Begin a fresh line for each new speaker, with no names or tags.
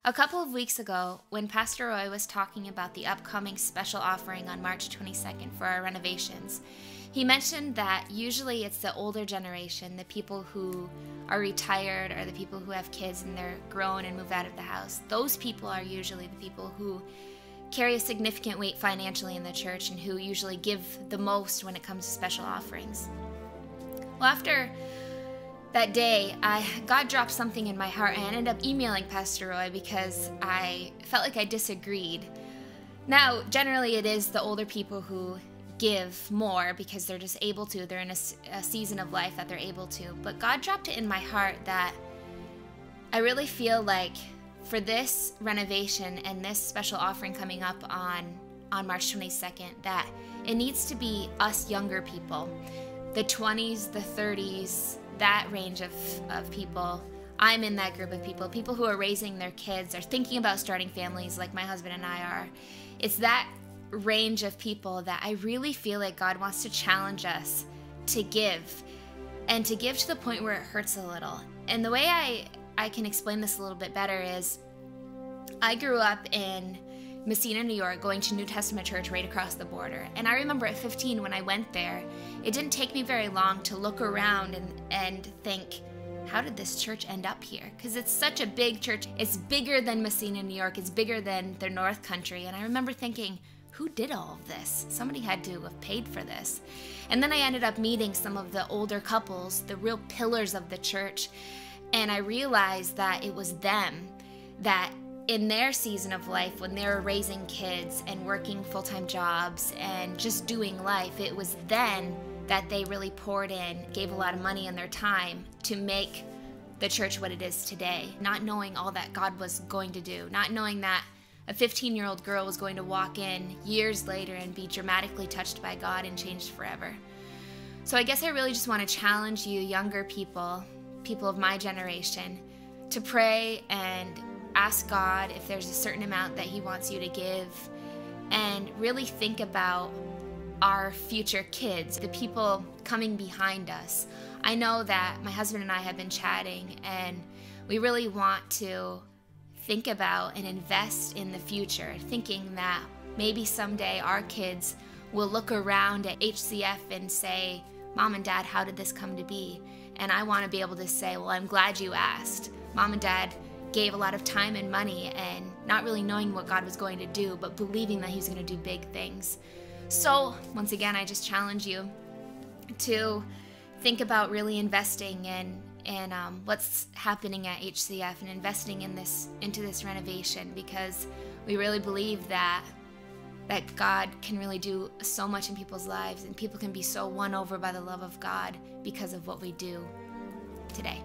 A couple of weeks ago, when Pastor Roy was talking about the upcoming special offering on March 22nd for our renovations, he mentioned that usually it's the older generation, the people who are retired or the people who have kids and they're grown and move out of the house. Those people are usually the people who carry a significant weight financially in the church and who usually give the most when it comes to special offerings. Well, after that day, God dropped something in my heart. I ended up emailing Pastor Roy because I felt like I disagreed. Now, generally it is the older people who give more because they're just able to. They're in a season of life that they're able to. But God dropped it in my heart that I really feel like for this renovation and this special offering coming up on March 22nd, that it needs to be us younger people, the 20s, the 30s, that range of people. I'm in that group of people who are raising their kids, are thinking about starting families like my husband and I are. It's that range of people that I really feel like God wants to challenge us to give, and to give to the point where it hurts a little. And the way I can explain this a little bit better is I grew up in Messina, New York, going to New Testament church right across the border. And I remember at 15 when I went there, it didn't take me very long to look around and think, how did this church end up here? Because it's such a big church. It's bigger than Messina, New York. It's bigger than the North Country. And I remember thinking, who did all of this? Somebody had to have paid for this. And then I ended up meeting some of the older couples, the real pillars of the church. And I realized that it was them that in their season of life, when they were raising kids and working full-time jobs and just doing life, it was then that they really poured in, gave a lot of money and their time to make the church what it is today, not knowing all that God was going to do, not knowing that a 15-year-old girl was going to walk in years later and be dramatically touched by God and changed forever. So I guess I really just want to challenge you younger people, people of my generation, to pray and ask God if there's a certain amount that He wants you to give, and really think about our future kids, the people coming behind us. I know that my husband and I have been chatting, and we really want to think about and invest in the future, thinking that maybe someday our kids will look around at HCF and say, Mom and Dad, how did this come to be? And I want to be able to say, well, I'm glad you asked. Mom and Dad gave a lot of time and money and not really knowing what God was going to do, but believing that He was going to do big things. So once again, I just challenge you to think about really investing in what's happening at HCF and investing into this renovation, because we really believe that God can really do so much in people's lives, and people can be so won over by the love of God because of what we do today.